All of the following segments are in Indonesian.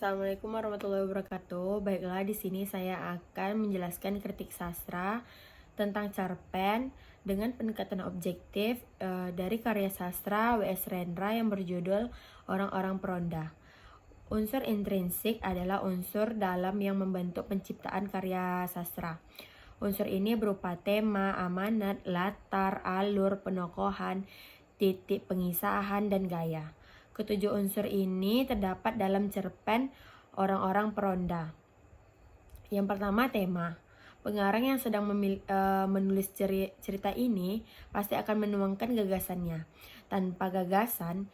Assalamualaikum warahmatullahi wabarakatuh. Baiklah, di sini saya akan menjelaskan kritik sastra tentang cerpen dengan pendekatan objektif dari karya sastra W.S. Rendra yang berjudul Orang-orang Peronda. Unsur intrinsik adalah unsur dalam yang membentuk penciptaan karya sastra. Unsur ini berupa tema, amanat, latar, alur, penokohan, titik pengisahan, dan gaya. Ketujuh unsur ini terdapat dalam cerpen Orang-orang Peronda. Yang pertama, tema. Pengarang yang sedang menulis cerita ini pasti akan menuangkan gagasannya. Tanpa gagasan,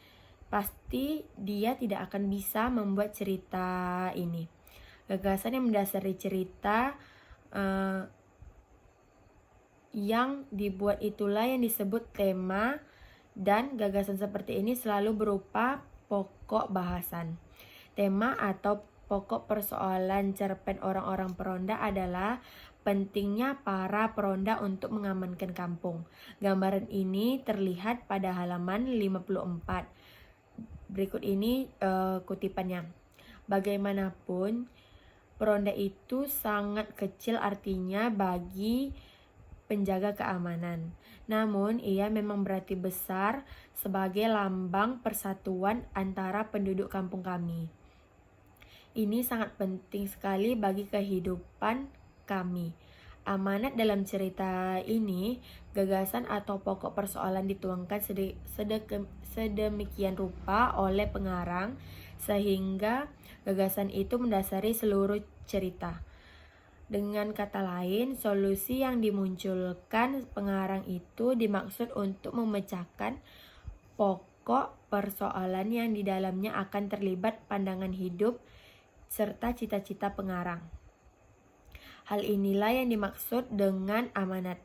pasti dia tidak akan bisa membuat cerita ini. Gagasan yang mendasari cerita yang dibuat itulah yang disebut tema, dan gagasan seperti ini selalu berupa pokok bahasan. Tema atau pokok persoalan cerpen Orang-orang Peronda adalah pentingnya para peronda untuk mengamankan kampung. Gambaran ini terlihat pada halaman 54. Berikut ini kutipannya. Bagaimanapun, peronda itu sangat kecil artinya bagi penjaga keamanan. Namun, ia memang berarti besar sebagai lambang persatuan antara penduduk kampung kami. Ini sangat penting sekali bagi kehidupan kami. Amanat dalam cerita ini, gagasan atau pokok persoalan dituangkan sedemikian rupa oleh pengarang sehingga gagasan itu mendasari seluruh cerita. Dengan kata lain, solusi yang dimunculkan pengarang itu dimaksud untuk memecahkan pokok persoalan yang di dalamnya akan terlibat pandangan hidup serta cita-cita pengarang. Hal inilah yang dimaksud dengan amanat.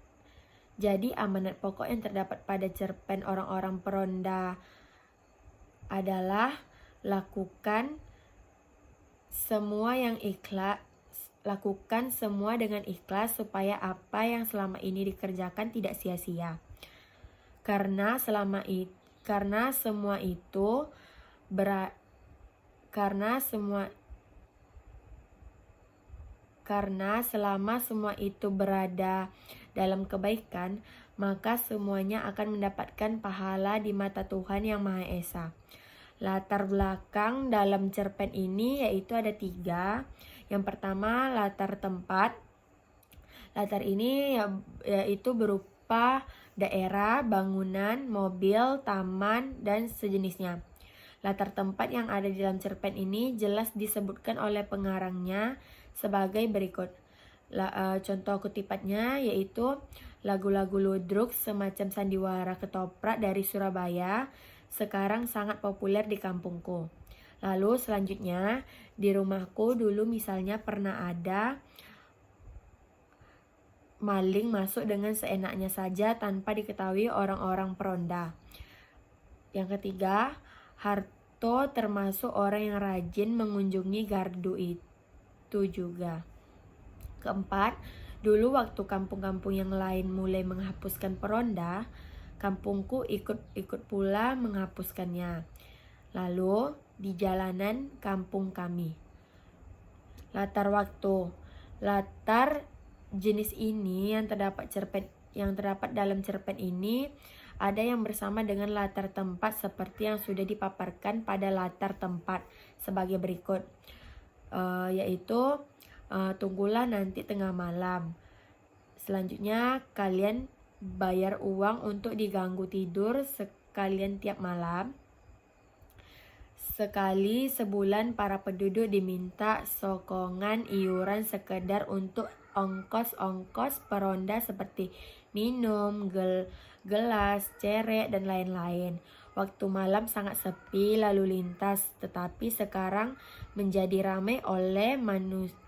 Jadi amanat pokok yang terdapat pada cerpen Orang-orang Peronda adalah lakukan semua dengan ikhlas supaya apa yang selama ini dikerjakan tidak sia-sia. Karena selama semua itu berada dalam kebaikan, maka semuanya akan mendapatkan pahala di mata Tuhan Yang Maha Esa. Latar belakang dalam cerpen ini yaitu ada 3. Yang pertama, latar tempat. Latar ini yaitu berupa daerah, bangunan, mobil, taman, dan sejenisnya. Latar tempat yang ada di dalam cerpen ini jelas disebutkan oleh pengarangnya sebagai berikut. Contoh kutipannya yaitu lagu-lagu ludruk semacam sandiwara ketoprak dari Surabaya sekarang sangat populer di kampungku. Lalu selanjutnya, di rumahku dulu misalnya pernah ada maling masuk dengan seenaknya saja tanpa diketahui orang-orang peronda. Yang ketiga, Harto termasuk orang yang rajin mengunjungi gardu itu juga. Keempat, dulu waktu kampung-kampung yang lain mulai menghapuskan peronda, kampungku ikut pula menghapuskannya. Lalu di jalanan kampung kami. Latar waktu. Latar jenis ini yang terdapat dalam cerpen ini ada yang bersama dengan latar tempat seperti yang sudah dipaparkan pada latar tempat sebagai berikut. Yaitu tunggulah nanti tengah malam. Selanjutnya kalian bayar uang untuk diganggu tidur sekalian tiap malam. Sekali sebulan para penduduk diminta sokongan iuran sekedar untuk ongkos-ongkos peronda seperti minum, gelas, cerek, dan lain-lain. Waktu malam sangat sepi lalu lintas, tetapi sekarang menjadi ramai oleh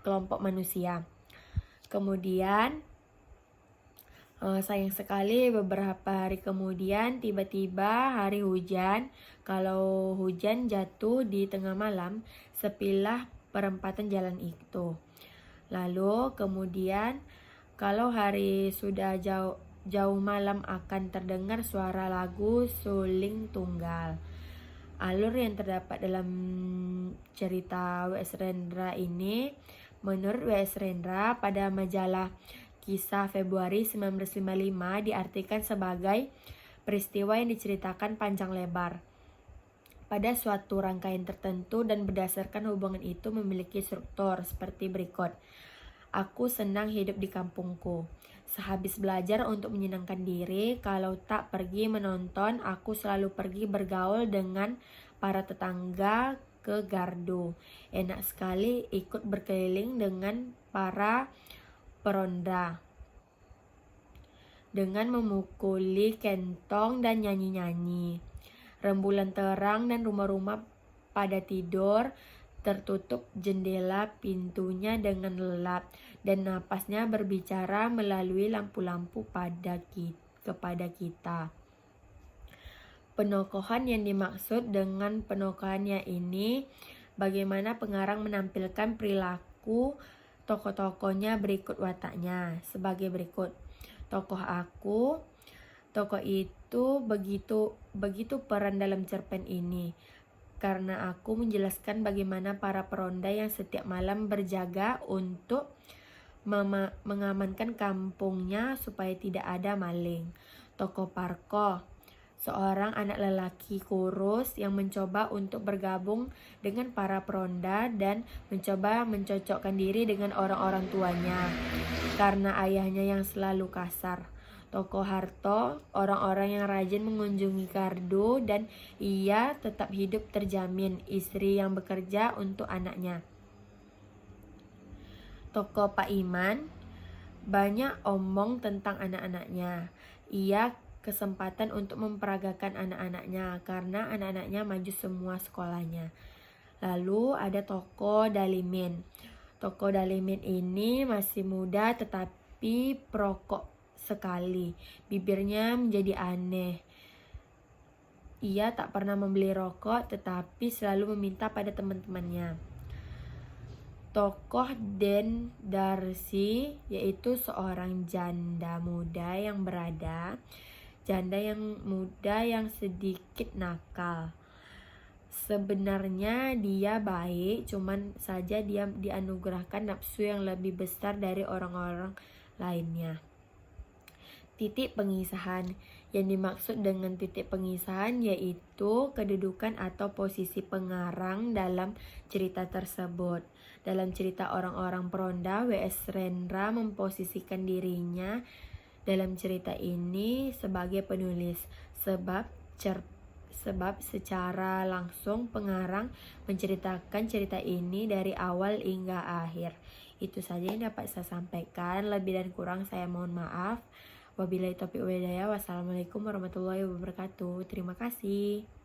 kelompok manusia. Kemudian sayang sekali beberapa hari kemudian tiba-tiba hari hujan. Kalau hujan jatuh di tengah malam, sepilah perempatan jalan itu. Lalu kemudian kalau hari sudah jauh malam akan terdengar suara lagu suling tunggal. Alur yang terdapat dalam cerita W.S. Rendra ini, menurut W.S. Rendra, pada majalah Kisah Februari 1955 diartikan sebagai peristiwa yang diceritakan panjang lebar pada suatu rangkaian tertentu dan berdasarkan hubungan itu memiliki struktur seperti berikut. Aku senang hidup di kampungku. Sehabis belajar untuk menyenangkan diri, kalau tak pergi menonton, aku selalu pergi bergaul dengan para tetangga ke Gardu. Enak sekali ikut berkeliling dengan para peronda, dengan memukuli kentong dan nyanyi-nyanyi. Rembulan terang dan rumah-rumah pada tidur, tertutup jendela pintunya dengan lelap, dan napasnya berbicara melalui lampu-lampu kepada kita. Penokohan yang dimaksud dengan penokohannya ini, bagaimana pengarang menampilkan perilaku tokoh-tokohnya berikut wataknya sebagai berikut. Tokoh itu begitu peran dalam cerpen ini, karena aku menjelaskan bagaimana para peronda yang setiap malam berjaga untuk mengamankan kampungnya supaya tidak ada maling. Tokoh Parko, seorang anak lelaki kurus yang mencoba untuk bergabung dengan para peronda dan mencoba mencocokkan diri dengan orang-orang tuanya karena ayahnya yang selalu kasar. Tokoh Harto, orang-orang yang rajin mengunjungi Gardu dan ia tetap hidup terjamin, istri yang bekerja untuk anaknya. Tokoh Pak Iman, banyak omong tentang anak-anaknya. Ia kesempatan untuk memperagakan anak-anaknya karena anak-anaknya maju semua sekolahnya. Lalu ada tokoh Dalimin. Tokoh Dalimin ini masih muda tetapi perokok sekali. Bibirnya menjadi aneh. Ia tak pernah membeli rokok tetapi selalu meminta pada teman-temannya. Tokoh Den Darsi, yaitu seorang janda muda yang sedikit nakal. Sebenarnya dia baik, cuman saja dia dianugerahkan nafsu yang lebih besar dari orang-orang lainnya. Titik pengisahan. Yang dimaksud dengan titik pengisahan yaitu kedudukan atau posisi pengarang dalam cerita tersebut. Dalam cerita Orang-orang Peronda, W.S. Rendra memposisikan dirinya dalam cerita ini sebagai penulis, sebab secara langsung pengarang menceritakan cerita ini dari awal hingga akhir. Itu saja yang dapat saya sampaikan. Lebih dan kurang saya mohon maaf. Wabillahi taufiq wal hidayah. Wassalamualaikum warahmatullahi wabarakatuh. Terima kasih.